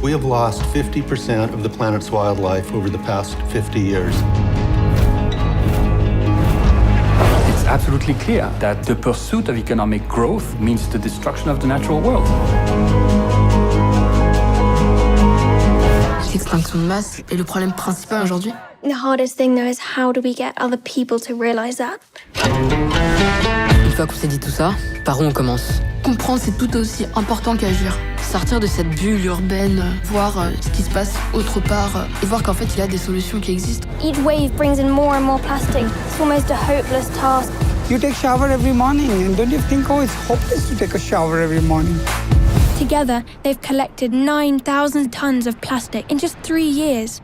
We have lost 50% of the planet's wildlife over the past 50 years. It's absolutely clear that the pursuit of economic growth means the destruction of the natural world. L'extinction de masse est le problème principal aujourd'hui. The hardest thing though is how do we get other people to realize that? Une fois qu'on s'est dit tout ça, par où on commence? Comprendre, c'est tout aussi important qu'agir. Sortir de cette bulle urbaine, voir ce qui se passe autre part et voir qu'en fait, il y a des solutions qui existent. Each wave brings in more and more plastic. It's almost a hopeless task. You take shower every morning, and don't you think, oh, it's hopeless to take a shower every morning? Together, they've collected 9,000 tons of plastic in just 3 years.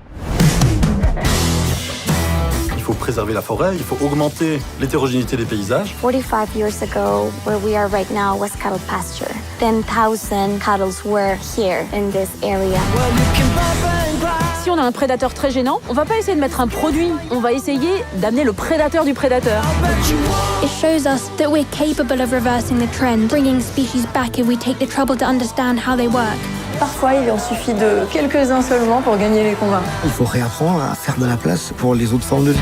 Il faut préserver la forêt, il faut augmenter l'hétérogénéité des paysages. 45 years ago, where we are right now was cattle pasture. 10,000 cattle were here in this area. Si on a un prédateur très gênant, on va pas essayer de mettre un produit, on va essayer d'amener le prédateur du prédateur. It shows us that we're capable of reversing the trend, bringing species back if we take the trouble to understand how they work. Parfois, il en suffit de quelques-uns seulement pour gagner les combats. Il faut réapprendre à faire de la place pour les autres formes de vie.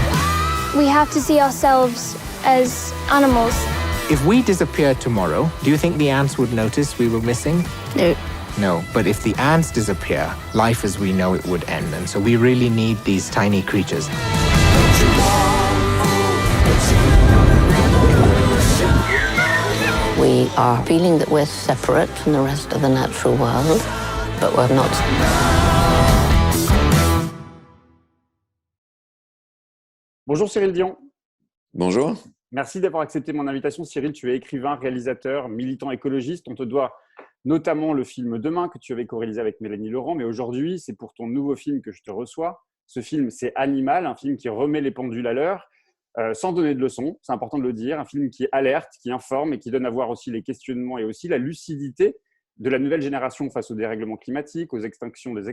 We have to see ourselves as animals. If we disappeared tomorrow, do you think the ants would notice we were missing? No. No, but if the ants disappear, life as we know it would end. And so we really need these tiny creatures. We are feeling that we're separate from the rest of the natural world, but we're not. Bonjour Cyril Dion. Bonjour. Merci d'avoir accepté mon invitation. Cyril, tu es écrivain, réalisateur, militant écologiste. On te doit notamment le film Demain que tu avais co-réalisé avec Mélanie Laurent. Mais aujourd'hui, c'est pour ton nouveau film que je te reçois. Ce film, c'est Animal, un film qui remet les pendules à l'heure, sans donner de leçons, c'est important de le dire. Un film qui alerte, qui informe et qui donne à voir aussi les questionnements et aussi la lucidité de la nouvelle génération face au dérèglement climatique, aux extinctions des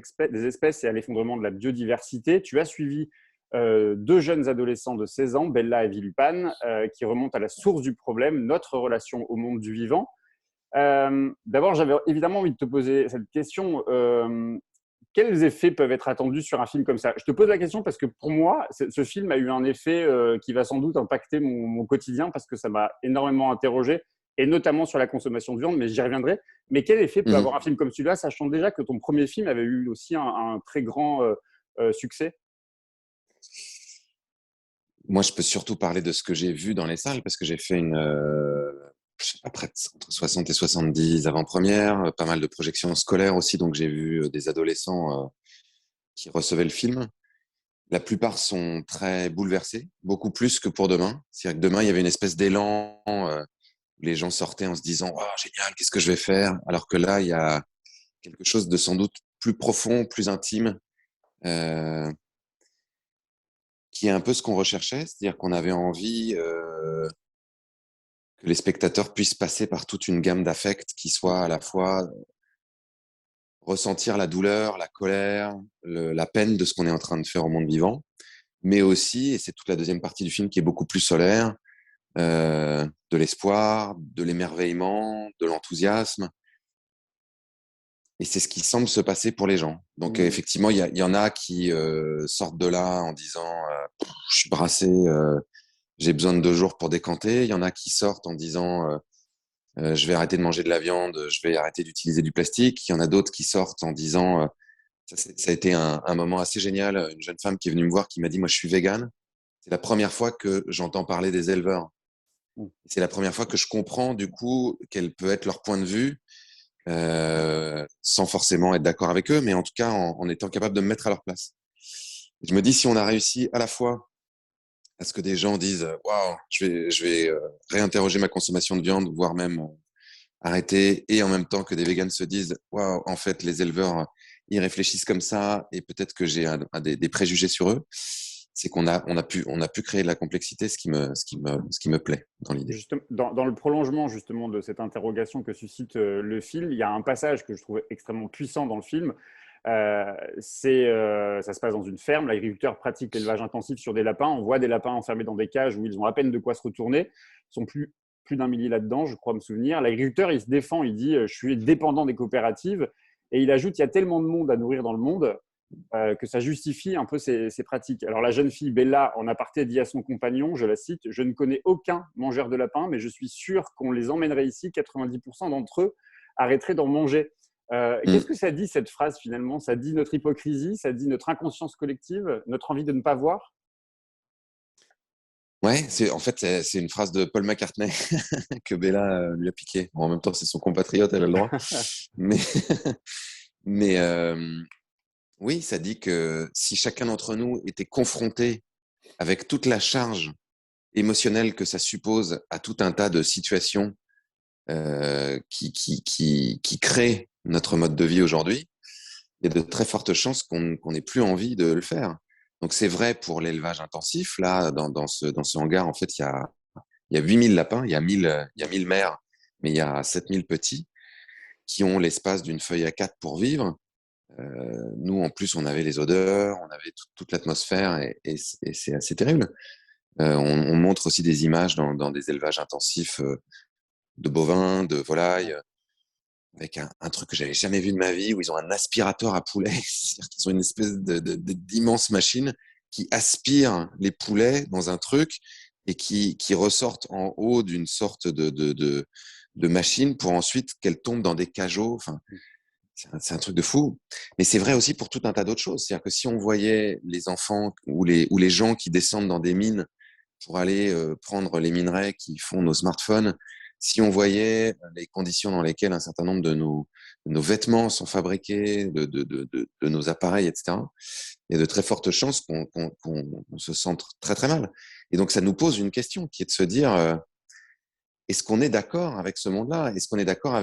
espèces et à l'effondrement de la biodiversité. Tu as suivi 2 jeunes adolescents de 16 ans, Bella et Vilupane, qui remontent à la source du problème, notre relation au monde du vivant. D'abord, j'avais évidemment envie de te poser cette question. Quels effets peuvent être attendus sur un film comme ça? Je te pose la question parce que pour moi, ce film a eu un effet qui va sans doute impacter mon quotidien parce que ça m'a énormément interrogé, et notamment sur la consommation de viande, mais j'y reviendrai. Mais quel effet peut avoir un film comme celui-là, sachant déjà que ton premier film avait eu aussi un très grand succès? Moi, je peux surtout parler de ce que j'ai vu dans les salles parce que j'ai fait je sais pas, entre 60 et 70 avant-premières, pas mal de projections scolaires aussi, donc j'ai vu des adolescents qui recevaient le film. La plupart sont très bouleversés, beaucoup plus que pour Demain. C'est-à-dire que Demain, il y avait une espèce d'élan, où les gens sortaient en se disant « Oh, génial, qu'est-ce que je vais faire ?» Alors que là, il y a quelque chose de sans doute plus profond, plus intime, qui est un peu ce qu'on recherchait, c'est-à-dire qu'on avait envie que les spectateurs puissent passer par toute une gamme d'affects qui soit à la fois ressentir la douleur, la colère, la peine de ce qu'on est en train de faire au monde vivant, mais aussi, et c'est toute la deuxième partie du film qui est beaucoup plus solaire, de l'espoir, de l'émerveillement, de l'enthousiasme. Et c'est ce qui semble se passer pour les gens. Donc effectivement, il y en a qui sortent de là en disant je suis brassé, j'ai besoin de 2 jours pour décanter. Il y en a qui sortent en disant je vais arrêter de manger de la viande, je vais arrêter d'utiliser du plastique. Il y en a d'autres qui sortent en disant ça a été un moment assez génial. Une jeune femme qui est venue me voir qui m'a dit moi je suis végane. C'est la première fois que j'entends parler des éleveurs. C'est la première fois que je comprends du coup quel peut être leur point de vue. Sans forcément être d'accord avec eux, mais en tout cas en étant capable de me mettre à leur place. Je me dis, si on a réussi à la fois à ce que des gens disent « Waouh, je vais réinterroger ma consommation de viande, voire même arrêter », et en même temps que des véganes se disent « Waouh, en fait, les éleveurs, ils réfléchissent comme ça, et peut-être que j'ai des préjugés sur eux », c'est qu'on a pu créer de la complexité, ce qui me plaît dans l'idée. Dans le prolongement justement de cette interrogation que suscite le film, il y a un passage que je trouve extrêmement puissant dans le film. Ça se passe dans une ferme. L'agriculteur pratique l'élevage intensif sur des lapins. On voit des lapins enfermés dans des cages où ils ont à peine de quoi se retourner. Ils sont plus d'un millier là-dedans, je crois me souvenir. L'agriculteur, il se défend, il dit « Je suis dépendant des coopératives ». Et il ajoute, il y a tellement de monde à nourrir dans le monde que ça justifie un peu ces pratiques. Alors la jeune fille Bella, en aparté, dit à son compagnon, je la cite, « Je ne connais aucun mangeur de lapin, mais je suis sûr qu'on les emmènerait ici, 90% d'entre eux arrêteraient d'en manger. » Qu'est-ce que ça dit, cette phrase, finalement? Ça dit notre hypocrisie, ça dit notre inconscience collective, notre envie de ne pas voir? Ouais, en fait, c'est une phrase de Paul McCartney que Bella lui a piqué. Bon, en même temps, c'est son compatriote, elle a le droit. Mais, mais oui, ça dit que si chacun d'entre nous était confronté avec toute la charge émotionnelle que ça suppose à tout un tas de situations qui créent notre mode de vie aujourd'hui, il y a de très fortes chances qu'on n'ait plus envie de le faire. Donc, c'est vrai pour l'élevage intensif. Là, dans ce hangar, en fait, il y a 8000 lapins, il y a 1000 mères, mais il y a 7000 petits qui ont l'espace d'une feuille à 4 pour vivre. Nous, en plus, on avait les odeurs, on avait toute l'atmosphère et c'est assez terrible. On montre aussi des images dans des élevages intensifs de bovins, de volailles, avec un truc que j'avais jamais vu de ma vie, où ils ont un aspirateur à poulets. C'est-à-dire qu'ils ont une espèce d'immense machine qui aspire les poulets dans un truc et qui ressortent en haut d'une sorte de machine pour ensuite qu'elles tombent dans des cageots. Enfin, c'est un truc de fou. Mais c'est vrai aussi pour tout un tas d'autres choses. C'est-à-dire que si on voyait les enfants ou les gens qui descendent dans des mines pour aller prendre les minerais qui font nos smartphones, si on voyait les conditions dans lesquelles un certain nombre de nos vêtements sont fabriqués, de nos appareils, etc., il y a de très fortes chances qu'on se sente très, très mal. Et donc, ça nous pose une question qui est de se dire, est-ce qu'on est d'accord avec ce monde-là? Est-ce qu'on est d'accord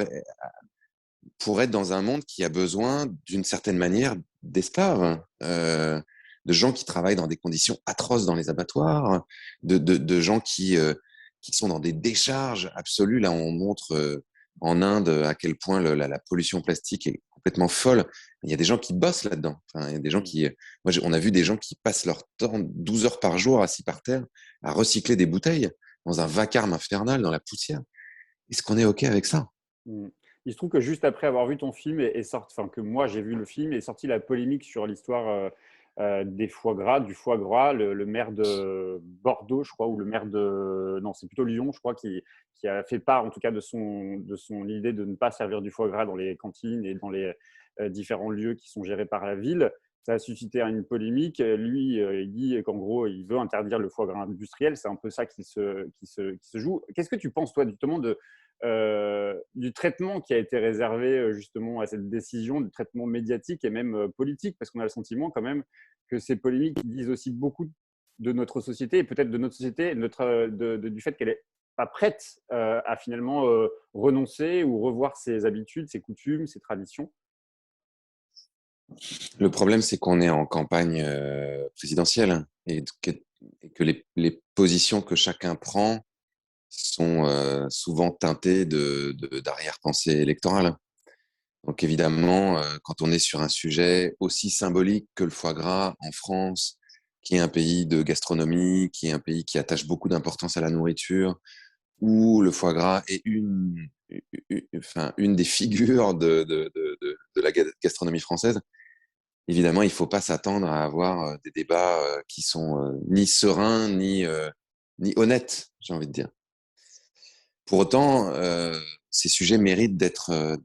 pour être dans un monde qui a besoin, d'une certaine manière, d'esclaves, de gens qui travaillent dans des conditions atroces dans les abattoirs, de gens qui sont dans des décharges absolues. Là, on montre en Inde à quel point la pollution plastique est complètement folle. Il y a des gens qui bossent là-dedans. Enfin, il y a des gens on a vu des gens qui passent leur temps 12 heures par jour assis par terre à recycler des bouteilles dans un vacarme infernal, dans la poussière. Est-ce qu'on est OK avec ça? Il se trouve que juste après avoir vu ton film que moi j'ai vu le film, est sortie la polémique sur l'histoire du foie gras. Le maire de Bordeaux, je crois, ou le maire de... Non, c'est plutôt Lyon, je crois, qui a fait part, en tout cas, de son idée de ne pas servir du foie gras dans les cantines et dans les différents lieux qui sont gérés par la ville. Ça a suscité une polémique. Lui, il dit qu'en gros, il veut interdire le foie gras industriel. C'est un peu ça qui se joue. Qu'est-ce que tu penses, toi, justement, du traitement qui a été réservé justement à cette décision, du traitement médiatique et même politique, parce qu'on a le sentiment quand même que ces polémiques disent aussi beaucoup de notre société et peut-être de notre société, du fait qu'elle n'est pas prête à finalement renoncer ou revoir ses habitudes, ses coutumes, ses traditions. Le problème, c'est qu'on est en campagne présidentielle et que les positions que chacun prend sont souvent teintées d'arrière-pensée électorale. Donc évidemment, quand on est sur un sujet aussi symbolique que le foie gras en France, qui est un pays de gastronomie, qui est un pays qui attache beaucoup d'importance à la nourriture, où le foie gras est une des figures de la gastronomie française, évidemment, il ne faut pas s'attendre à avoir des débats qui sont ni sereins, ni honnêtes, j'ai envie de dire. Pour autant, ces sujets méritent d'être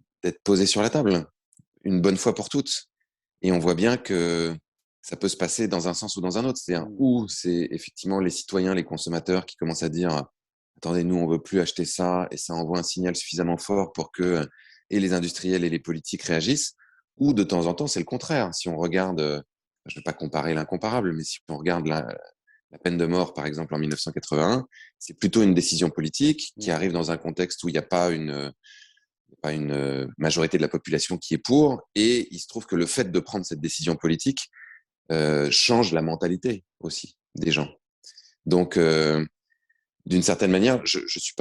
posés sur la table, une bonne fois pour toutes. Et on voit bien que ça peut se passer dans un sens ou dans un autre. C'est-à-dire où c'est effectivement les citoyens, les consommateurs qui commencent à dire « Attendez, nous, on ne veut plus acheter ça » et ça envoie un signal suffisamment fort pour que et les industriels et les politiques réagissent. Ou de temps en temps, c'est le contraire. Si on regarde, je ne vais pas comparer l'incomparable, mais si on regarde la peine de mort, par exemple, en 1981, c'est plutôt une décision politique qui arrive dans un contexte où il n'y a pas une majorité de la population qui est pour, et il se trouve que le fait de prendre cette décision politique change la mentalité aussi des gens. Donc, d'une certaine manière, je suis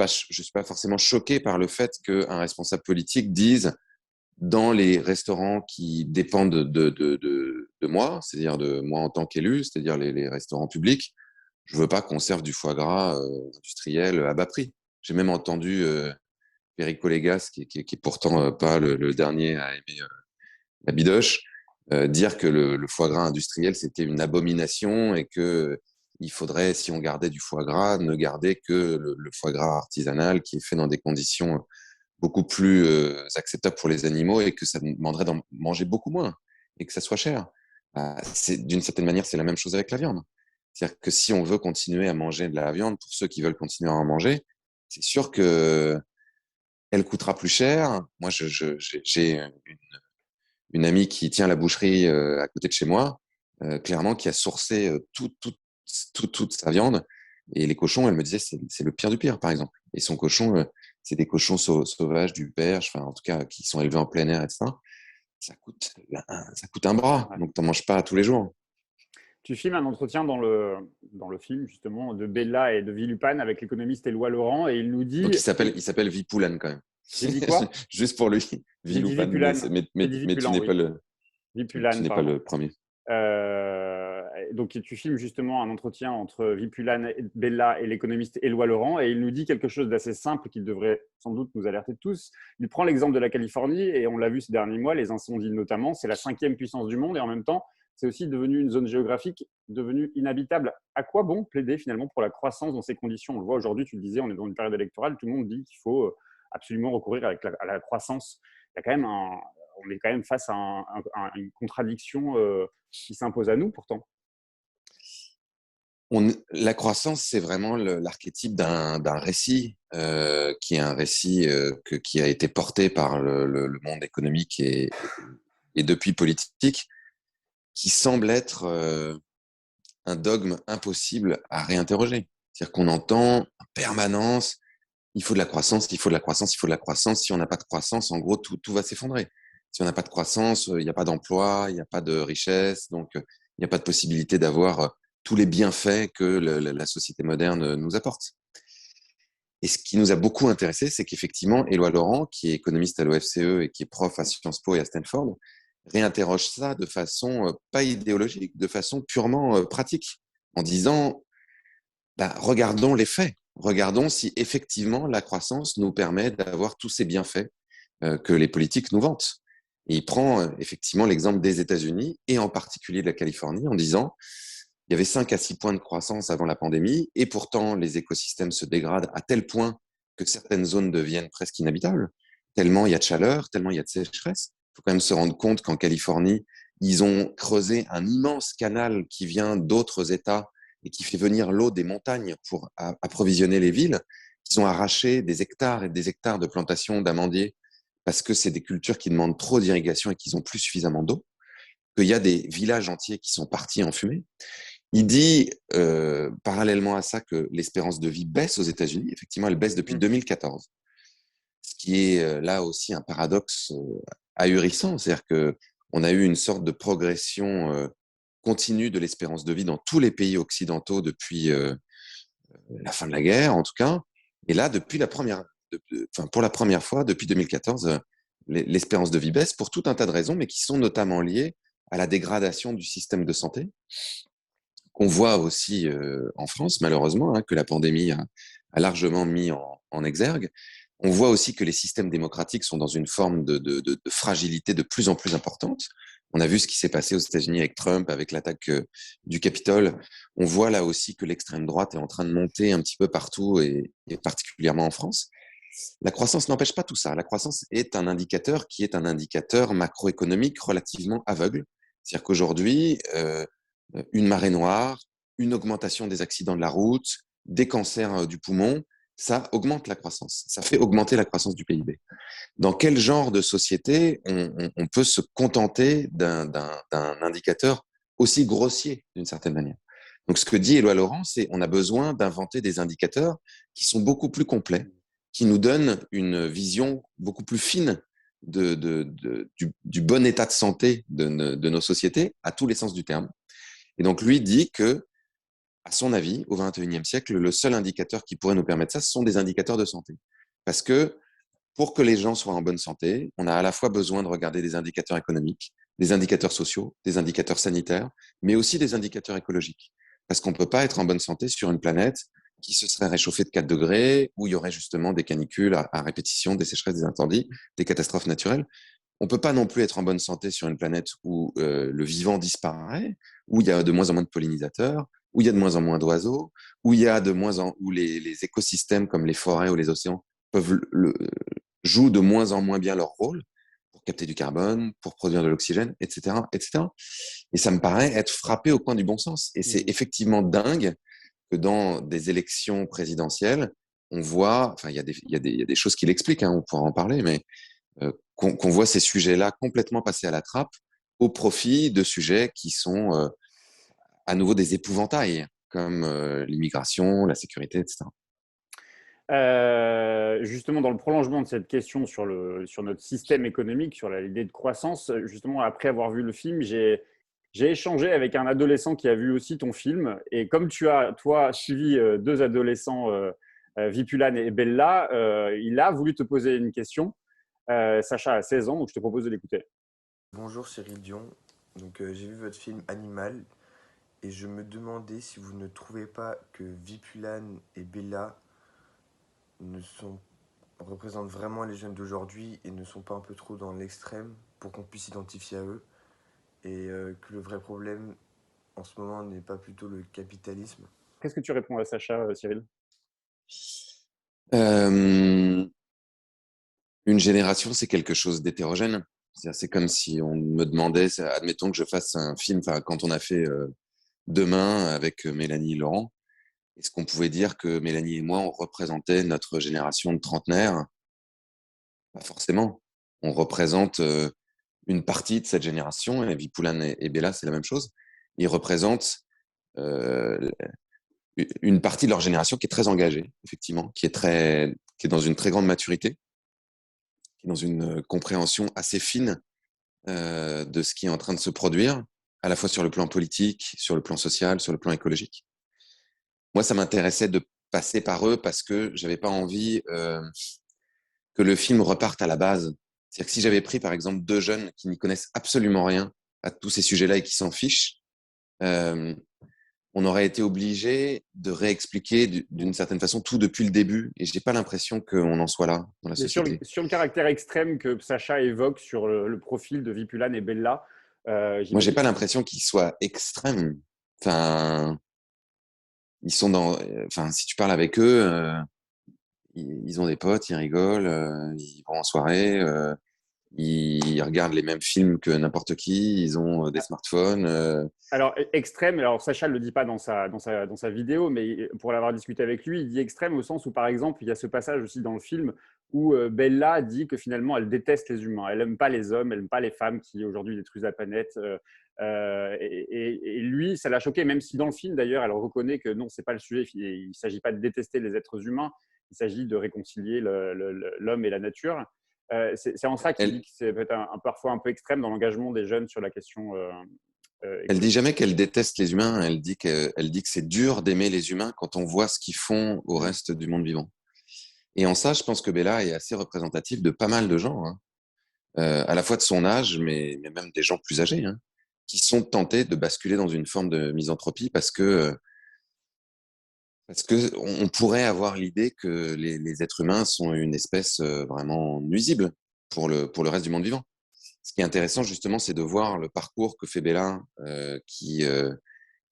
pas forcément choqué par le fait qu'un responsable politique dise dans les restaurants qui dépendent de moi, c'est-à-dire de moi en tant qu'élu, c'est-à-dire les restaurants publics, je veux pas qu'on serve du foie gras industriel à bas prix. J'ai même entendu Perico Légas, qui est pourtant pas le dernier à aimer la bidoche, dire que le foie gras industriel, c'était une abomination et que il faudrait, si on gardait du foie gras, ne garder que le foie gras artisanal qui est fait dans des conditions beaucoup plus acceptables pour les animaux et que ça demanderait d'en manger beaucoup moins et que ça soit cher. D'une certaine manière, c'est la même chose avec la viande. C'est-à-dire que si on veut continuer à manger de la viande, pour ceux qui veulent continuer à en manger, c'est sûr que elle coûtera plus cher. Moi, j'ai une amie qui tient la boucherie à côté de chez moi, clairement, qui a sourcé toute sa viande. Et les cochons, elle me disait, c'est le pire du pire, par exemple. Et son cochon, c'est des cochons sauvages, du perche, enfin, en tout cas, qui sont élevés en plein air, etc. Ça coûte un bras, donc tu n'en manges pas tous les jours. Tu filmes un entretien dans le film, justement, de Bella et de Vilupane avec l'économiste Éloi Laurent, et il nous dit… Donc, il s'appelle Vipoulane, quand même. Il dit quoi? Juste pour lui. Vilupane, mais tu n'es pas le… Vipulane, tu n'es pas le premier. Donc, tu filmes justement un entretien entre Vipulane, Bella et l'économiste Éloi Laurent, et il nous dit quelque chose d'assez simple qui devrait sans doute nous alerter tous. Il prend l'exemple de la Californie, et on l'a vu ces derniers mois, les incendies notamment, c'est la 5e puissance du monde, et en même temps, c'est aussi devenu une zone géographique devenue inhabitable. À quoi bon plaider finalement pour la croissance dans ces conditions? On le voit aujourd'hui, tu le disais, on est dans une période électorale, tout le monde dit qu'il faut absolument recourir à la croissance. Il y a quand même on est quand même face à une contradiction qui s'impose à nous pourtant. La croissance, c'est vraiment l'archétype d'un récit, qui est un récit qui a été porté par le monde économique et depuis politique, qui semble être un dogme impossible à réinterroger. C'est-à-dire qu'on entend en permanence, il faut de la croissance, il faut de la croissance, il faut de la croissance. Si on n'a pas de croissance, en gros, tout va s'effondrer. Si on n'a pas de croissance, il n'y a pas d'emploi, il n'y a pas de richesse, donc il n'y a pas de possibilité d'avoir tous les bienfaits que la société moderne nous apporte. Et ce qui nous a beaucoup intéressé, c'est qu'effectivement, Éloi Laurent, qui est économiste à l'OFCE et qui est prof à Sciences Po et à Stanford, réinterroge ça de façon pas idéologique, de façon purement pratique, en disant regardons les faits, regardons si effectivement la croissance nous permet d'avoir tous ces bienfaits que les politiques nous vantent. Et il prend effectivement l'exemple des États-Unis et en particulier de la Californie en disant il y avait 5 à 6 points de croissance avant la pandémie et pourtant les écosystèmes se dégradent à tel point que certaines zones deviennent presque inhabitables, tellement il y a de chaleur, tellement il y a de sécheresse. Il faut quand même se rendre compte qu'en Californie, ils ont creusé un immense canal qui vient d'autres États et qui fait venir l'eau des montagnes pour approvisionner les villes. Ils ont arraché des hectares et des hectares de plantations d'amandiers parce que c'est des cultures qui demandent trop d'irrigation et qu'ils n'ont plus suffisamment d'eau, qu'il y a des villages entiers qui sont partis en fumée. Il dit, parallèlement à ça, que l'espérance de vie baisse aux États-Unis. Effectivement, elle baisse depuis 2014. Ce qui est là aussi un paradoxe ahurissant, c'est-à-dire qu'on a eu une sorte de progression continue de l'espérance de vie dans tous les pays occidentaux depuis la fin de la guerre, en tout cas. Et là, pour la première fois, depuis 2014, l'espérance de vie baisse pour tout un tas de raisons, mais qui sont notamment liées à la dégradation du système de santé, qu'on voit aussi en France, malheureusement, que la pandémie a largement mis en exergue. On voit aussi que les systèmes démocratiques sont dans une forme de fragilité de plus en plus importante. On a vu ce qui s'est passé aux États-Unis avec Trump, avec l'attaque du Capitole. On voit là aussi que l'extrême droite est en train de monter un petit peu partout, et particulièrement en France. La croissance n'empêche pas tout ça. La croissance est un indicateur qui est un indicateur macroéconomique relativement aveugle. C'est-à-dire qu'aujourd'hui, une marée noire, une augmentation des accidents de la route, des cancers du poumon, ça augmente la croissance, ça fait augmenter la croissance du PIB. Dans quel genre de société on peut se contenter d'un indicateur aussi grossier d'une certaine manière? Donc ce que dit Éloi Laurent, c'est qu'on a besoin d'inventer des indicateurs qui sont beaucoup plus complets, qui nous donnent une vision beaucoup plus fine du bon état de santé de nos sociétés, à tous les sens du terme. Et donc lui dit que, à son avis, au XXIe siècle, le seul indicateur qui pourrait nous permettre ça, ce sont des indicateurs de santé. Parce que pour que les gens soient en bonne santé, on a à la fois besoin de regarder des indicateurs économiques, des indicateurs sociaux, des indicateurs sanitaires, mais aussi des indicateurs écologiques. Parce qu'on ne peut pas être en bonne santé sur une planète qui se serait réchauffée de 4 degrés, où il y aurait justement des canicules à répétition, des sécheresses, des incendies, des catastrophes naturelles. on peut pas non plus être en bonne santé sur une planète où le vivant disparaît, où il y a de moins en moins de pollinisateurs, où il y a de moins en moins d'oiseaux, où il y a où les écosystèmes comme les forêts ou les océans jouent de moins en moins bien leur rôle pour capter du carbone, pour produire de l'oxygène, etc., etc. Et ça me paraît être frappé au coin du bon sens. Et c'est effectivement dingue que dans des élections présidentielles, on voit, enfin, il y a des choses qui l'expliquent, on pourra en parler, mais qu'on voit ces sujets-là complètement passer à la trappe au profit de sujets qui sont à nouveau des épouvantails, comme l'immigration, la sécurité, etc. Justement, dans le prolongement de cette question sur notre système économique, sur l'idée de croissance, justement, après avoir vu le film, j'ai échangé avec un adolescent qui a vu aussi ton film. Et comme tu as, toi, suivi deux adolescents, Vipulan et Bella, il a voulu te poser une question. Sacha a 16 ans, donc je te propose de l'écouter. Bonjour Cyril Dion. Donc, j'ai vu votre film Animal et je me demandais si vous ne trouvez pas que Vipulan et Bella représentent vraiment les jeunes d'aujourd'hui et ne sont pas un peu trop dans l'extrême pour qu'on puisse s'identifier à eux, et que le vrai problème en ce moment n'est pas plutôt le capitalisme. Qu'est-ce que tu réponds à Sacha, Cyril? Une génération, c'est quelque chose d'hétérogène. C'est comme si on me demandait, admettons que je fasse un film, quand on a fait Demain avec Mélanie et Laurent, est-ce qu'on pouvait dire que Mélanie et moi, on représentait notre génération de trentenaires? Pas forcément. On représente une partie de cette génération, et Vipulan et Bella, c'est la même chose. Ils représentent une partie de leur génération qui est très engagée, effectivement, qui est dans une très grande maturité, qui est dans une compréhension assez fine de ce qui est en train de se produire, à la fois sur le plan politique, sur le plan social, sur le plan écologique. Moi, ça m'intéressait de passer par eux parce que j'avais pas envie que le film reparte à la base. C'est-à-dire que si j'avais pris, par exemple, deux jeunes qui n'y connaissent absolument rien à tous ces sujets-là et qui s'en fichent, on aurait été obligé de réexpliquer d'une certaine façon tout depuis le début. Et j'ai pas l'impression qu'on en soit là dans la société. Sur le caractère extrême que Sacha évoque sur le profil de Vipulan et Bella, moi, j'ai pas l'impression qu'ils soient extrêmes. Enfin, ils sont dans. Enfin, si tu parles avec eux, ils ont des potes, ils rigolent, ils vont en soirée, ils regardent les mêmes films que n'importe qui, ils ont des smartphones. Alors, extrême, alors Sacha ne le dit pas dans sa vidéo, mais pour l'avoir discuté avec lui, il dit extrême au sens où, par exemple, il y a ce passage aussi dans le film où Bella dit que finalement, elle déteste les humains. Elle n'aime pas les hommes, elle n'aime pas les femmes qui aujourd'hui détruisent la planète. Et lui, ça l'a choqué, même si dans le film, d'ailleurs, elle reconnaît que non, ce n'est pas le sujet. Il ne s'agit pas de détester les êtres humains, il s'agit de réconcilier l'homme et la nature. C'est en ça qu'il dit que c'est peut-être parfois un peu extrême dans l'engagement des jeunes sur la question. Elle dit jamais qu'elle déteste les humains, elle dit que c'est dur d'aimer les humains quand on voit ce qu'ils font au reste du monde vivant. Et en ça, je pense que Bella est assez représentative de pas mal de gens, à la fois de son âge, mais même des gens plus âgés, qui sont tentés de basculer dans une forme de misanthropie parce que on pourrait avoir l'idée que les êtres humains sont une espèce vraiment nuisible pour le reste du monde vivant. Ce qui est intéressant, justement, c'est de voir le parcours que fait Bella, qui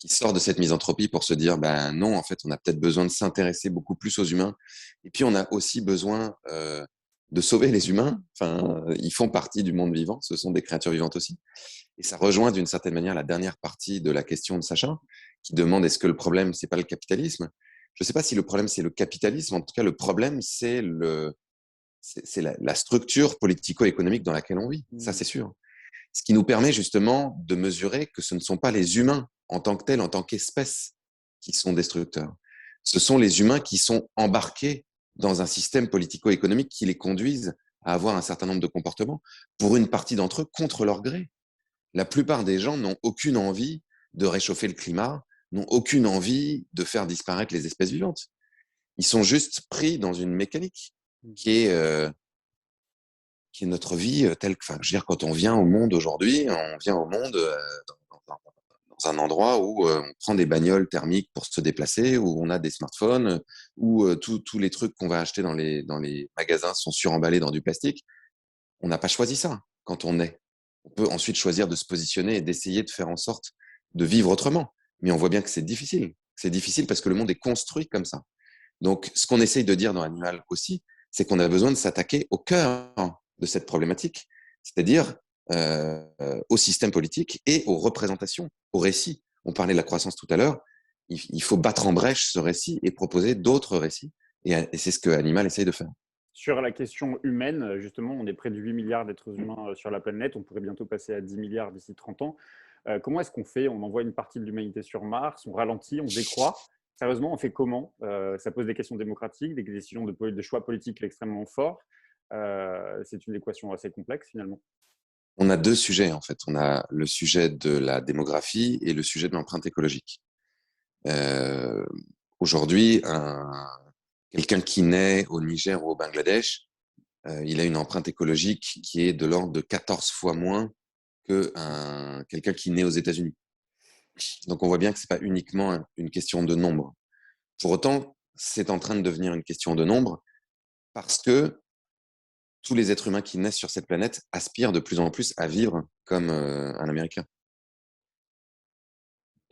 sort de cette misanthropie pour se dire, ben non, en fait, on a peut-être besoin de s'intéresser beaucoup plus aux humains. Et puis, on a aussi besoin de sauver les humains. Enfin, ils font partie du monde vivant, ce sont des créatures vivantes aussi. Et ça rejoint d'une certaine manière la dernière partie de la question de Sacha, qui demande est-ce que le problème, c'est pas le capitalisme? Je ne sais pas si le problème, c'est le capitalisme. En tout cas, le problème, c'est la structure politico-économique dans laquelle on vit. Ça, c'est sûr. Ce qui nous permet justement de mesurer que ce ne sont pas les humains en tant que tels, en tant qu'espèces, qui sont destructeurs. Ce sont les humains qui sont embarqués dans un système politico-économique qui les conduisent à avoir un certain nombre de comportements, pour une partie d'entre eux, contre leur gré. La plupart des gens n'ont aucune envie de réchauffer le climat, n'ont aucune envie de faire disparaître les espèces vivantes. Ils sont juste pris dans une mécanique qui est notre vie telle que, je veux dire, quand on vient au monde aujourd'hui, on vient au monde dans un endroit où on prend des bagnoles thermiques pour se déplacer, où on a des smartphones, où tous les trucs qu'on va acheter dans les magasins sont suremballés dans du plastique. On n'a pas choisi ça. quand on est. On peut ensuite choisir de se positionner et d'essayer de faire en sorte de vivre autrement. Mais on voit bien que c'est difficile. C'est difficile parce que le monde est construit comme ça. Donc, ce qu'on essaye de dire dans Animal aussi, c'est qu'on a besoin de s'attaquer au cœur de cette problématique, c'est-à-dire au système politique et aux représentations, aux récits. On parlait de la croissance tout à l'heure. Il faut battre en brèche ce récit et proposer d'autres récits. Et c'est ce que Animal essaye de faire. Sur la question humaine, justement, on est près de 8 milliards d'êtres humains sur la planète. On pourrait bientôt passer à 10 milliards d'ici 30 ans. Comment est-ce qu'on fait? On envoie une partie de l'humanité sur Mars, on ralentit, on décroît. Sérieusement, on fait comment? Ça pose des questions démocratiques, des décisions de choix politiques extrêmement forts. C'est une équation assez complexe, finalement. On a deux sujets, en fait. On a le sujet de la démographie et le sujet de l'empreinte écologique. Aujourd'hui, quelqu'un qui naît au Niger ou au Bangladesh, il a une empreinte écologique qui est de l'ordre de 14 fois moins que quelqu'un qui naît aux États-Unis. Donc, on voit bien que ce n'est pas uniquement une question de nombre. Pour autant, c'est en train de devenir une question de nombre parce que tous les êtres humains qui naissent sur cette planète aspirent de plus en plus à vivre comme un Américain.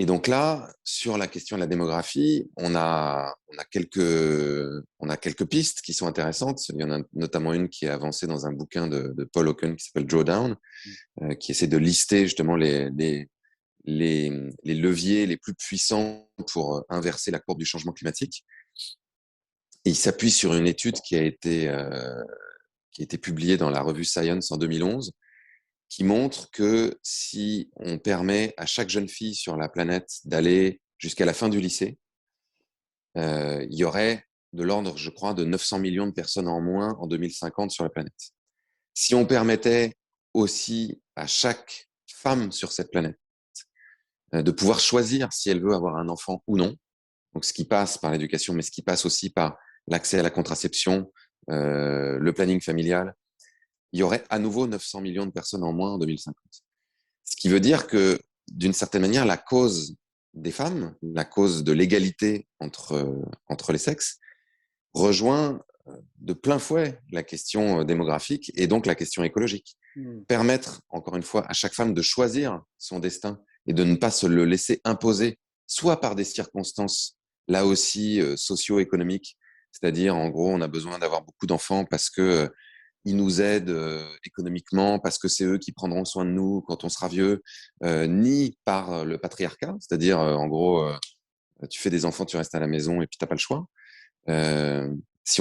Et donc là, sur la question de la démographie, on a quelques pistes qui sont intéressantes. Il y en a notamment une qui est avancée dans un bouquin de Paul Hawken qui s'appelle Drawdown, qui essaie de lister justement les leviers les plus puissants pour inverser la courbe du changement climatique. Et il s'appuie sur une étude qui a été publiée dans la revue Science en 2011, qui montre que si on permet à chaque jeune fille sur la planète d'aller jusqu'à la fin du lycée, il y aurait de l'ordre, je crois, de 900 millions de personnes en moins en 2050 sur la planète. Si on permettait aussi à chaque femme sur cette planète de pouvoir choisir si elle veut avoir un enfant ou non, donc ce qui passe par l'éducation, mais ce qui passe aussi par l'accès à la contraception, le planning familial, il y aurait à nouveau 900 millions de personnes en moins en 2050. Ce qui veut dire que, d'une certaine manière, la cause des femmes, la cause de l'égalité entre les sexes, rejoint de plein fouet la question démographique et donc la question écologique. Permettre, encore une fois, à chaque femme de choisir son destin et de ne pas se le laisser imposer, soit par des circonstances, là aussi, socio-économiques, c'est-à-dire, en gros, on a besoin d'avoir beaucoup d'enfants parce que ils nous aident économiquement, parce que c'est eux qui prendront soin de nous quand on sera vieux, ni par le patriarcat, c'est-à-dire, en gros, tu fais des enfants, tu restes à la maison et puis tu n'as pas le choix. Si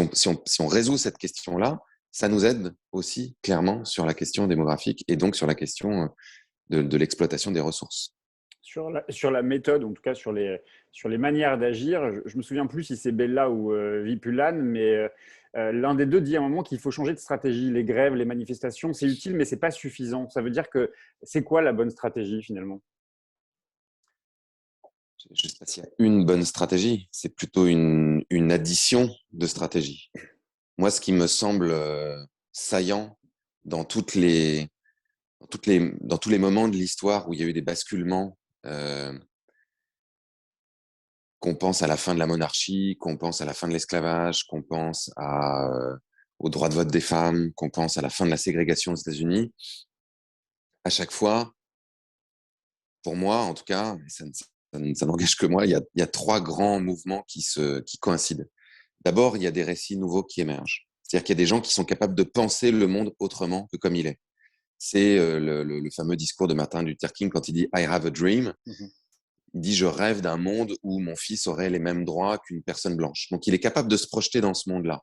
on résout cette question-là, ça nous aide aussi clairement sur la question démographique et donc sur la question de l'exploitation des ressources. Sur la méthode, en tout cas sur les manières d'agir, je me souviens plus si c'est Bella ou Vipulan, mais l'un des deux dit à un moment qu'il faut changer de stratégie. Les grèves, les manifestations, c'est utile, mais ce n'est pas suffisant. Ça veut dire que c'est quoi la bonne stratégie finalement? Je ne sais pas s'il y a une bonne stratégie, c'est plutôt une addition de stratégies. Moi, ce qui me semble saillant dans tous les moments de l'histoire où il y a eu des basculements, qu'on pense à la fin de la monarchie, qu'on pense à la fin de l'esclavage, qu'on pense au droit de vote des femmes, qu'on pense à la fin de la ségrégation aux États-Unis, à chaque fois, pour moi en tout cas, ça n'engage que moi, il y a trois grands mouvements qui coïncident. D'abord, il y a des récits nouveaux qui émergent. C'est-à-dire qu'il y a des gens qui sont capables de penser le monde autrement que comme il est. C'est le fameux discours de Martin Luther King quand il dit « I have a dream ». Il dit « Je rêve d'un monde où mon fils aurait les mêmes droits qu'une personne blanche ». Donc, il est capable de se projeter dans ce monde-là.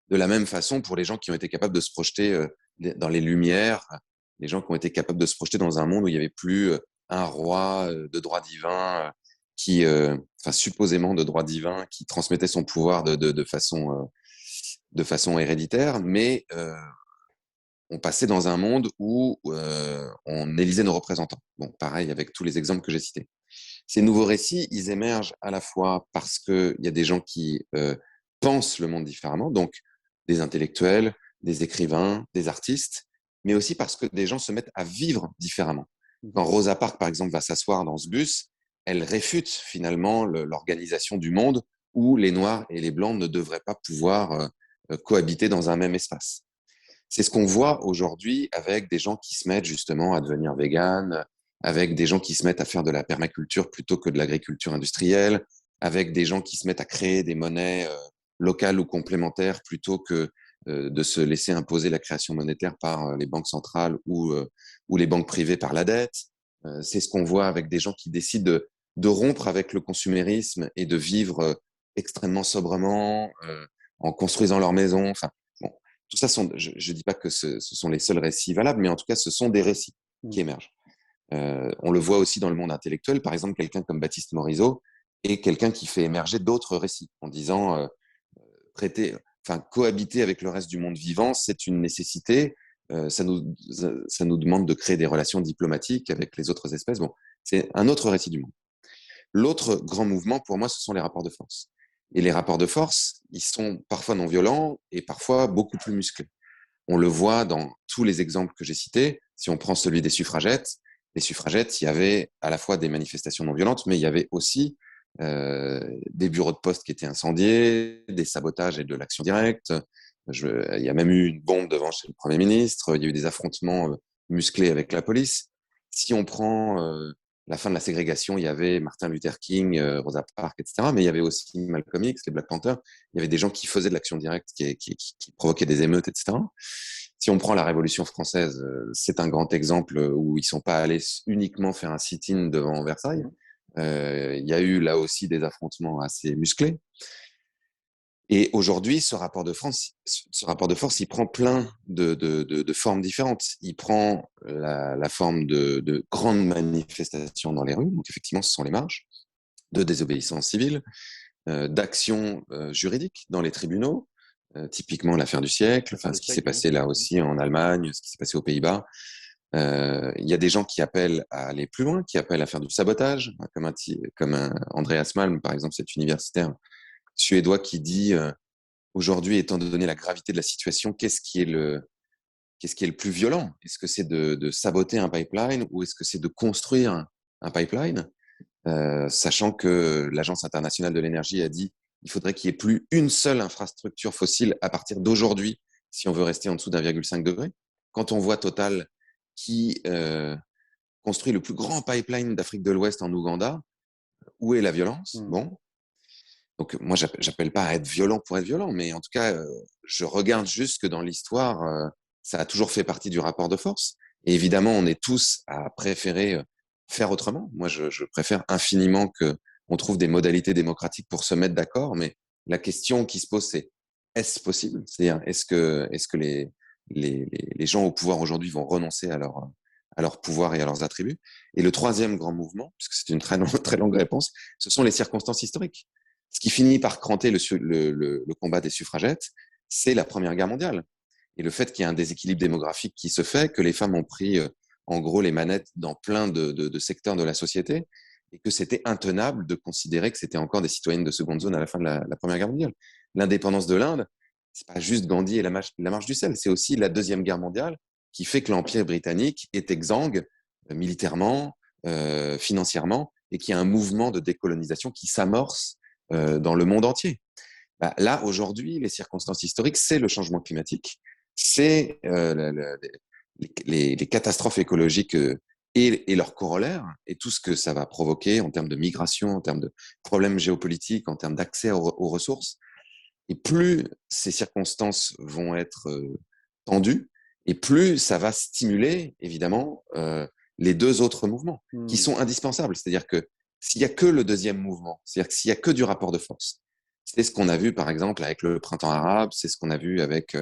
De la même façon, pour les gens qui ont été capables de se projeter dans les Lumières, les gens qui ont été capables de se projeter dans un monde où il n'y avait plus un roi de droit divin, supposément de droit divin, qui transmettait son pouvoir de façon héréditaire, mais on passait dans un monde où on élisait nos représentants. Bon, pareil avec tous les exemples que j'ai cités. Ces nouveaux récits, ils émergent à la fois parce qu'il y a des gens qui pensent le monde différemment, donc des intellectuels, des écrivains, des artistes, mais aussi parce que des gens se mettent à vivre différemment. Quand Rosa Parks, par exemple, va s'asseoir dans ce bus, elle réfute finalement l'organisation du monde où les Noirs et les Blancs ne devraient pas pouvoir cohabiter dans un même espace. C'est ce qu'on voit aujourd'hui avec des gens qui se mettent justement à devenir véganes, avec des gens qui se mettent à faire de la permaculture plutôt que de l'agriculture industrielle, avec des gens qui se mettent à créer des monnaies locales ou complémentaires plutôt que de se laisser imposer la création monétaire par les banques centrales ou les banques privées par la dette. C'est ce qu'on voit avec des gens qui décident de rompre avec le consumérisme et de vivre extrêmement sobrement, en construisant leur maison. Enfin, bon, tout ça je ne dis pas que ce sont les seuls récits valables, mais en tout cas, ce sont des récits qui émergent. On le voit aussi dans le monde intellectuel. Par exemple, quelqu'un comme Baptiste Morisot est quelqu'un qui fait émerger d'autres récits en disant cohabiter avec le reste du monde vivant, c'est une nécessité. Ça nous demande de créer des relations diplomatiques avec les autres espèces. Bon, c'est un autre récit du monde. L'autre grand mouvement, pour moi, ce sont les rapports de force. Et les rapports de force, ils sont parfois non violents et parfois beaucoup plus musclés. On le voit dans tous les exemples que j'ai cités. Si on prend celui des suffragettes, les suffragettes, il y avait à la fois des manifestations non violentes, mais il y avait aussi des bureaux de poste qui étaient incendiés, des sabotages et de l'action directe. Il y a même eu une bombe devant chez le Premier ministre. Il y a eu des affrontements musclés avec la police. Si on prend la fin de la ségrégation, il y avait Martin Luther King, Rosa Parks, etc. Mais il y avait aussi Malcolm X, les Black Panthers. Il y avait des gens qui faisaient de l'action directe, qui provoquaient des émeutes, etc. Si on prend la Révolution française, c'est un grand exemple où ils ne sont pas allés uniquement faire un sit-in devant Versailles. Il y a eu là aussi des affrontements assez musclés. Et aujourd'hui, ce rapport de force, il prend plein de formes différentes. Il prend la forme de grandes manifestations dans les rues, donc effectivement, ce sont les marches, de désobéissance civile, d'actions juridiques dans les tribunaux, typiquement l'affaire du siècle, enfin, ce qui s'est passé là aussi en Allemagne, ce qui s'est passé aux Pays-Bas. Il y a des gens qui appellent à aller plus loin, qui appellent à faire du sabotage, comme Andreas Malm, par exemple, cet universitaire suédois qui dit aujourd'hui, étant donné la gravité de la situation, qu'est-ce qui est le plus violent? Est-ce que c'est de saboter un pipeline ou est-ce que c'est de construire un pipeline, sachant que l'Agence internationale de l'énergie a dit qu'il faudrait qu'il n'y ait plus une seule infrastructure fossile à partir d'aujourd'hui si on veut rester en dessous d'1,5 degré. Quand on voit Total qui construit le plus grand pipeline d'Afrique de l'Ouest en Ouganda, où est la violence? Bon. Donc, moi, j'appelle pas à être violent pour être violent, mais en tout cas, je regarde juste que dans l'histoire, ça a toujours fait partie du rapport de force. Et évidemment, on est tous à préférer faire autrement. Moi, je préfère infiniment qu'on trouve des modalités démocratiques pour se mettre d'accord, mais la question qui se pose, c'est est-ce possible? C'est-à-dire, est-ce que les gens au pouvoir aujourd'hui vont renoncer à leur pouvoir et à leurs attributs? Et le troisième grand mouvement, puisque c'est une très longue réponse, ce sont les circonstances historiques. Ce qui finit par cranter le combat des suffragettes, c'est la Première Guerre mondiale. Et le fait qu'il y ait un déséquilibre démographique qui se fait, que les femmes ont pris en gros les manettes dans plein de secteurs de la société, et que c'était intenable de considérer que c'était encore des citoyennes de seconde zone à la fin de la Première Guerre mondiale. L'indépendance de l'Inde, c'est pas juste Gandhi et la marche du sel, c'est aussi la Deuxième Guerre mondiale qui fait que l'Empire britannique est exsangue militairement, financièrement, et qu'il y a un mouvement de décolonisation qui s'amorce dans le monde entier. Là, aujourd'hui, les circonstances historiques, c'est le changement climatique, c'est les catastrophes écologiques et leurs corollaires, et tout ce que ça va provoquer en termes de migration, en termes de problèmes géopolitiques, en termes d'accès aux ressources. Et plus ces circonstances vont être tendues, et plus ça va stimuler, évidemment, les deux autres mouvements, qui sont indispensables. C'est-à-dire que s'il n'y a que le deuxième mouvement, c'est-à-dire que s'il n'y a que du rapport de force, c'est ce qu'on a vu, par exemple, avec le printemps arabe, c'est ce qu'on a vu avec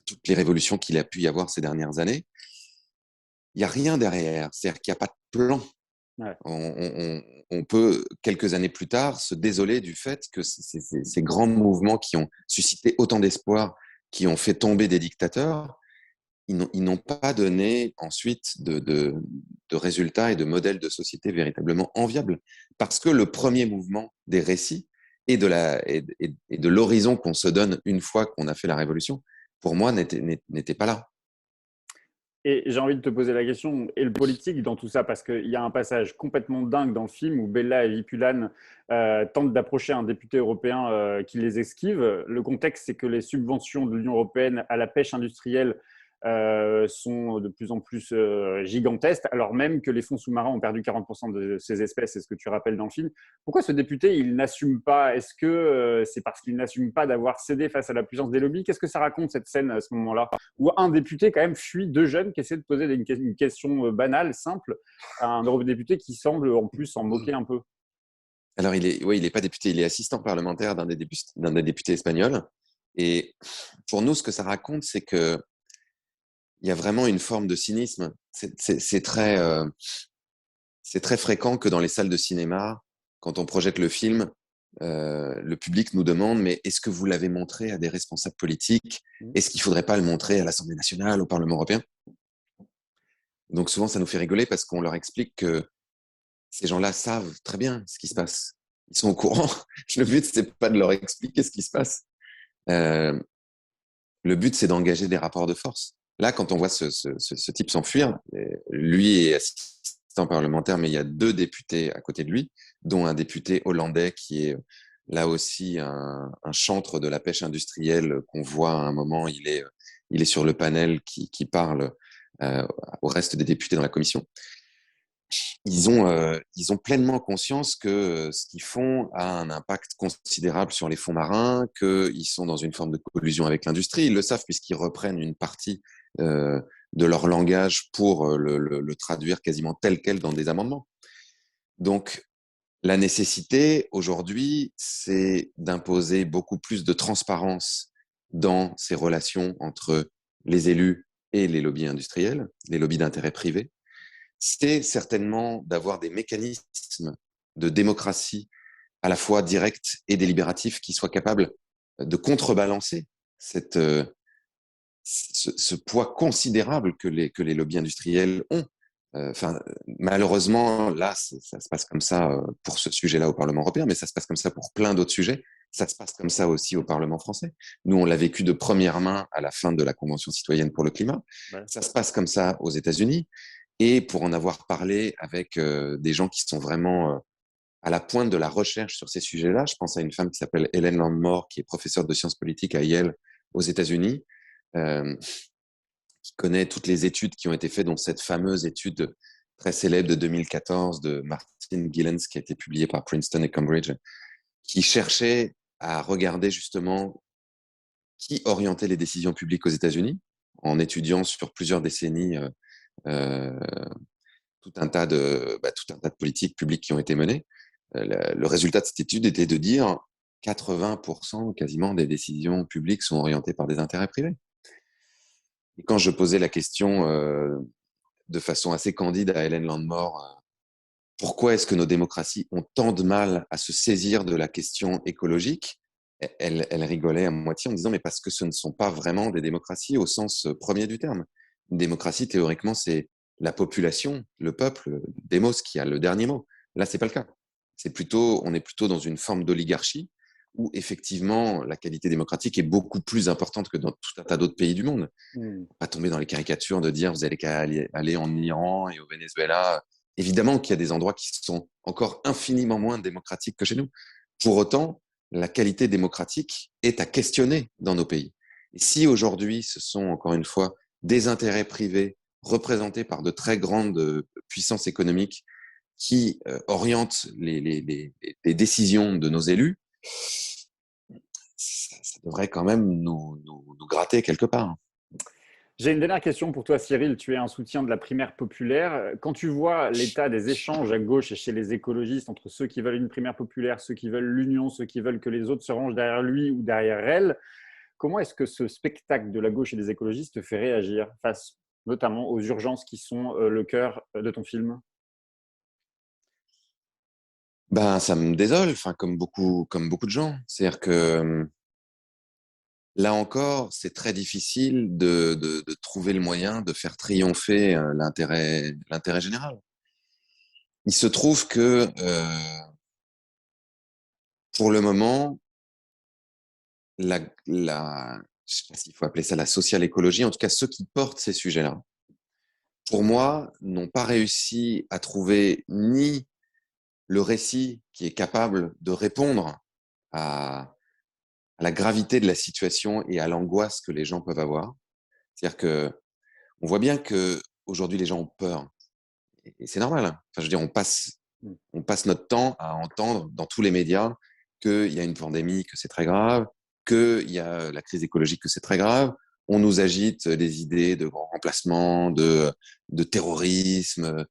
toutes les révolutions qu'il a pu y avoir ces dernières années, il n'y a rien derrière, c'est-à-dire qu'il n'y a pas de plan. Ouais. On peut, quelques années plus tard, se désoler du fait que ces grands mouvements qui ont suscité autant d'espoir, qui ont fait tomber des dictateurs, ils n'ont pas donné ensuite de résultats et de modèles de société véritablement enviables. Parce que le premier mouvement des récits et de l'horizon qu'on se donne une fois qu'on a fait la révolution, pour moi, n'était pas là. Et j'ai envie de te poser la question, et le politique dans tout ça, parce qu'il y a un passage complètement dingue dans le film où Bella et Vipulan tentent d'approcher un député européen qui les esquive. Le contexte, c'est que les subventions de l'Union européenne à la pêche industrielle sont de plus en plus gigantesques, alors même que les fonds sous-marins ont perdu 40% de ces espèces, c'est ce que tu rappelles dans le film. Pourquoi ce député, il n'assume pas? Est-ce que c'est parce qu'il n'assume pas d'avoir cédé face à la puissance des lobbies? Qu'est-ce que ça raconte, cette scène, à ce moment-là, où un député, quand même, fuit deux jeunes qui essaient de poser une question banale, simple, à un eurodéputé qui semble, en plus, s'en moquer un peu? Alors, il est pas député, il est assistant parlementaire d'un des députés espagnols. Et pour nous, ce que ça raconte, c'est que il y a vraiment une forme de cynisme. C'est très fréquent que dans les salles de cinéma, quand on projette le film, le public nous demande, mais est-ce que vous l'avez montré à des responsables politiques? Est-ce qu'il ne faudrait pas le montrer à l'Assemblée nationale, au Parlement européen? Donc souvent, ça nous fait rigoler parce qu'on leur explique que ces gens-là savent très bien ce qui se passe. Ils sont au courant. Le but, ce n'est pas de leur expliquer ce qui se passe. Le but, c'est d'engager des rapports de force. Là, quand on voit ce type s'enfuir, lui est assistant parlementaire, mais il y a deux députés à côté de lui, dont un député hollandais qui est là aussi un chantre de la pêche industrielle qu'on voit à un moment. Il est sur le panel qui parle au reste des députés dans la commission. Ils ont pleinement conscience que ce qu'ils font a un impact considérable sur les fonds marins, qu'ils sont dans une forme de collusion avec l'industrie. Ils le savent puisqu'ils reprennent une partie de leur langage pour le traduire quasiment tel quel dans des amendements. Donc, la nécessité aujourd'hui, c'est d'imposer beaucoup plus de transparence dans ces relations entre les élus et les lobbies industriels, les lobbies d'intérêt privé. C'est certainement d'avoir des mécanismes de démocratie à la fois directs et délibératifs qui soient capables de contrebalancer ce poids considérable que les lobbies industriels ont. Malheureusement, là, ça se passe comme ça pour ce sujet-là au Parlement européen, mais ça se passe comme ça pour plein d'autres sujets. Ça se passe comme ça aussi au Parlement français. Nous, on l'a vécu de première main à la fin de la Convention citoyenne pour le climat. Ouais. Ça se passe comme ça aux États-Unis. Et pour en avoir parlé avec des gens qui sont vraiment à la pointe de la recherche sur ces sujets-là, je pense à une femme qui s'appelle Hélène Landmore, qui est professeure de sciences politiques à Yale aux États-Unis, qui connaît toutes les études qui ont été faites, dont cette fameuse étude très célèbre de 2014 de Martin Gilens, qui a été publiée par Princeton et Cambridge, qui cherchait à regarder justement qui orientait les décisions publiques aux États-Unis, en étudiant sur plusieurs décennies tout un tas de politiques publiques qui ont été menées. Le résultat de cette étude était de dire 80% quasiment des décisions publiques sont orientées par des intérêts privés. Et quand je posais la question de façon assez candide à Hélène Landmore, pourquoi est-ce que nos démocraties ont tant de mal à se saisir de la question écologique, elle rigolait à moitié en disant mais parce que ce ne sont pas vraiment des démocraties au sens premier du terme. Une démocratie, théoriquement, c'est la population, le peuple, le démos qui a le dernier mot. Là, c'est pas le cas. On est plutôt dans une forme d'oligarchie où effectivement la qualité démocratique est beaucoup plus importante que dans tout un tas d'autres pays du monde. Pas tomber dans les caricatures de dire vous allez qu'à aller en Iran et au Venezuela. Évidemment qu'il y a des endroits qui sont encore infiniment moins démocratiques que chez nous. Pour autant, la qualité démocratique est à questionner dans nos pays. Et si aujourd'hui, ce sont encore une fois des intérêts privés représentés par de très grandes puissances économiques qui orientent les décisions de nos élus, ça devrait quand même nous gratter quelque part. J'ai une dernière question pour toi, Cyril. Tu es un soutien de la primaire populaire. Quand tu vois l'état des échanges à gauche et chez les écologistes entre ceux qui veulent une primaire populaire, ceux qui veulent l'union, ceux qui veulent que les autres se rangent derrière lui ou derrière elle, comment est-ce que ce spectacle de la gauche et des écologistes te fait réagir face notamment aux urgences qui sont le cœur de ton film? Ça me désole, comme beaucoup de gens. C'est-à-dire que là encore, c'est très difficile de trouver le moyen de faire triompher l'intérêt général. Il se trouve que pour le moment, je ne sais pas s'il faut appeler ça la social écologie, en tout cas ceux qui portent ces sujets-là, pour moi, n'ont pas réussi à trouver ni le récit qui est capable de répondre à la gravité de la situation et à l'angoisse que les gens peuvent avoir. C'est-à-dire que on voit bien que aujourd'hui les gens ont peur. Et c'est normal. Enfin, je veux dire, on passe notre temps à entendre dans tous les médias qu'il y a une pandémie, que c'est très grave, qu'il y a la crise écologique, que c'est très grave. On nous agite des idées de grand remplacement, de terrorisme.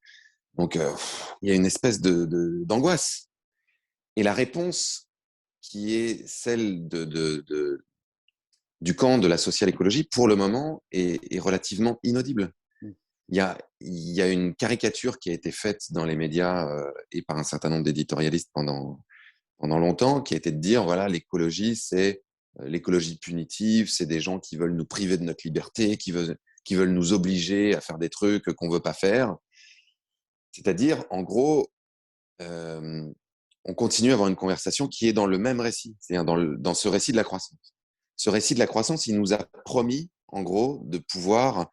Donc, il y a une espèce d'angoisse. Et la réponse qui est celle du camp de la social-écologie, pour le moment, est relativement inaudible. Il y a une caricature qui a été faite dans les médias et par un certain nombre d'éditorialistes pendant longtemps, qui a été de dire, voilà, l'écologie, c'est l'écologie punitive, c'est des gens qui veulent nous priver de notre liberté, qui veulent nous obliger à faire des trucs qu'on ne veut pas faire. C'est-à-dire, en gros, on continue à avoir une conversation qui est dans le même récit, c'est-à-dire dans ce récit de la croissance. Ce récit de la croissance, il nous a promis, en gros, de pouvoir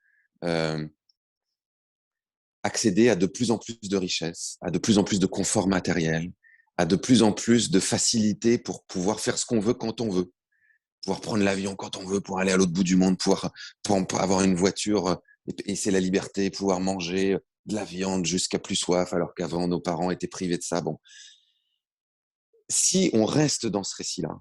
accéder à de plus en plus de richesses, à de plus en plus de confort matériel, à de plus en plus de facilité pour pouvoir faire ce qu'on veut quand on veut, pouvoir prendre l'avion quand on veut pour aller à l'autre bout du monde, pour avoir une voiture, et c'est la liberté, pouvoir manger de la viande jusqu'à plus soif, alors qu'avant, nos parents étaient privés de ça. Bon. Si on reste dans ce récit-là,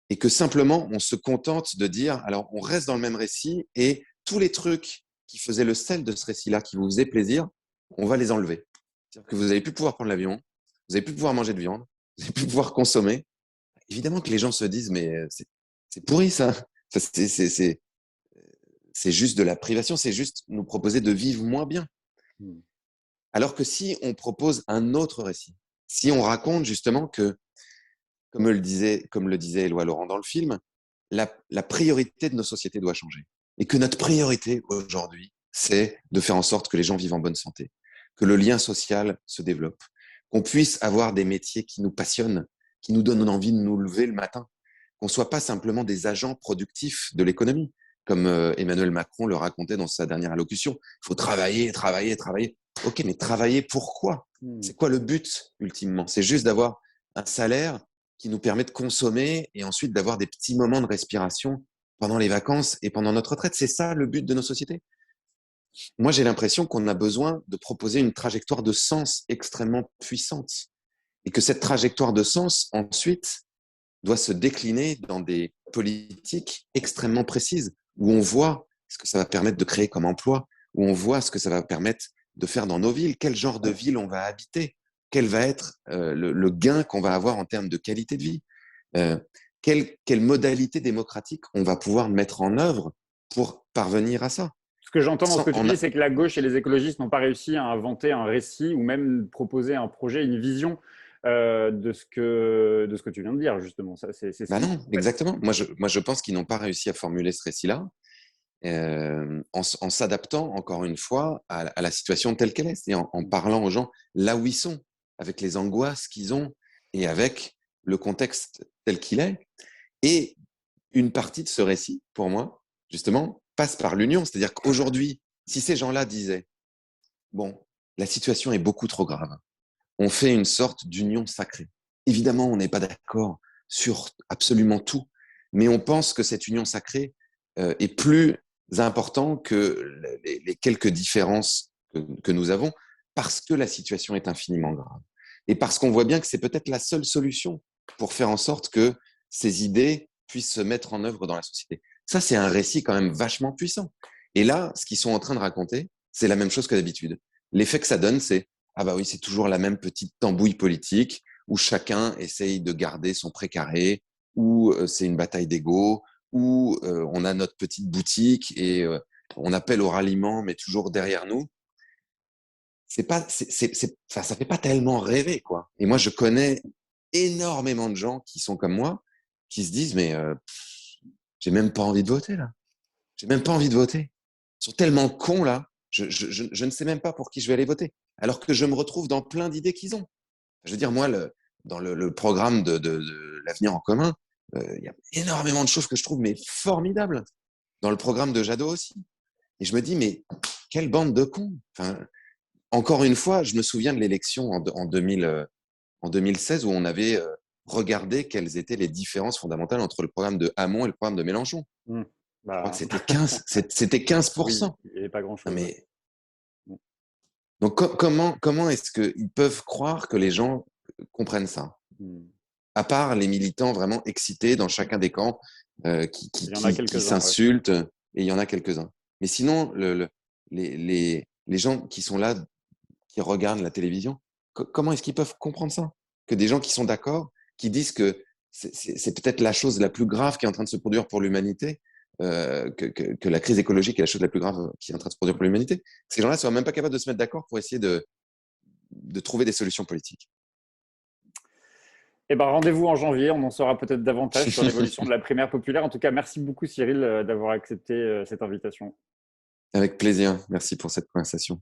et que simplement, on se contente de dire, alors on reste dans le même récit, et tous les trucs qui faisaient le sel de ce récit-là, qui vous faisaient plaisir, on va les enlever. C'est-à-dire que vous n'allez plus pouvoir prendre l'avion, vous n'allez plus pouvoir manger de viande, vous n'allez plus pouvoir consommer. Évidemment que les gens se disent, mais c'est pourri ça. C'est juste de la privation, c'est juste nous proposer de vivre moins bien. Alors que si on propose un autre récit, si on raconte justement que, comme le disait Éloi Laurent dans le film, la priorité de nos sociétés doit changer. Et que notre priorité aujourd'hui, c'est de faire en sorte que les gens vivent en bonne santé, que le lien social se développe, qu'on puisse avoir des métiers qui nous passionnent, qui nous donnent envie de nous lever le matin, qu'on ne soit pas simplement des agents productifs de l'économie, comme Emmanuel Macron le racontait dans sa dernière allocution. Il faut travailler, travailler, travailler. Ok, mais travailler pourquoi ? C'est quoi le but, ultimement ? C'est juste d'avoir un salaire qui nous permet de consommer et ensuite d'avoir des petits moments de respiration pendant les vacances et pendant notre retraite. C'est ça le but de nos sociétés. Moi, j'ai l'impression qu'on a besoin de proposer une trajectoire de sens extrêmement puissante et que cette trajectoire de sens, ensuite, doit se décliner dans des politiques extrêmement précises où on voit ce que ça va permettre de créer comme emploi, où on voit ce que ça va permettre de faire dans nos villes, quel genre de ville on va habiter, quel va être le gain qu'on va avoir en termes de qualité de vie, quelle modalité démocratique on va pouvoir mettre en œuvre pour parvenir à ça. Ce que j'entends dans ce que tu dis, c'est que la gauche et les écologistes n'ont pas réussi à inventer un récit ou même proposer un projet, une vision de ce que tu viens de dire, justement. Ça, non, exactement. Moi, je pense qu'ils n'ont pas réussi à formuler ce récit-là en s'adaptant, encore une fois, à la situation telle qu'elle est, c'est-à-dire en parlant aux gens là où ils sont, avec les angoisses qu'ils ont et avec le contexte tel qu'il est. Et une partie de ce récit, pour moi, justement, passe par l'union. C'est-à-dire qu'aujourd'hui, si ces gens-là disaient « Bon, la situation est beaucoup trop grave, on fait une sorte d'union sacrée. Évidemment, on n'est pas d'accord sur absolument tout, mais on pense que cette union sacrée est plus importante que les quelques différences que nous avons, parce que la situation est infiniment grave. Et parce qu'on voit bien que c'est peut-être la seule solution pour faire en sorte que ces idées puissent se mettre en œuvre dans la société. Ça, c'est un récit quand même vachement puissant. Et là, ce qu'ils sont en train de raconter, c'est la même chose que d'habitude. L'effet que ça donne, c'est « Ah bah oui, c'est toujours la même petite tambouille politique où chacun essaye de garder son précaré, où c'est une bataille d'ego, où on a notre petite boutique et on appelle au ralliement, mais toujours derrière nous. » Ça fait pas tellement rêver, quoi. Et moi, je connais énormément de gens qui sont comme moi, qui se disent « Mais j'ai même pas envie de voter, là. J'ai même pas envie de voter. Ils sont tellement cons, là. Je ne sais même pas pour qui je vais aller voter. » Alors que je me retrouve dans plein d'idées qu'ils ont. Je veux dire, moi, dans le programme de l'avenir en commun, il y a énormément de choses que je trouve mais formidables. Dans le programme de Jadot aussi. Et je me dis, mais quelle bande de cons. Enfin, encore une fois, je me souviens de l'élection en 2016 où on avait regardé quelles étaient les différences fondamentales entre le programme de Hamon et le programme de Mélenchon. Je crois que c'était 15%. Oui, il n'y avait pas grand-chose. Mais... Donc, comment est-ce qu'ils peuvent croire que les gens comprennent ça? À part les militants vraiment excités dans chacun des camps qui s'insultent, et il y en a quelques-uns. Mais sinon, les gens qui sont là, qui regardent la télévision, comment est-ce qu'ils peuvent comprendre ça? Que des gens qui sont d'accord, qui disent que c'est peut-être la chose la plus grave qui est en train de se produire pour l'humanité, que la crise écologique est la chose la plus grave qui est en train de se produire pour l'humanité, ces gens-là ne sont même pas capables de se mettre d'accord pour essayer de trouver des solutions politiques. Eh ben, rendez-vous en janvier, on en saura peut-être davantage sur l'évolution de la primaire populaire. En tout cas, merci beaucoup Cyril d'avoir accepté cette invitation. Avec plaisir, merci pour cette conversation.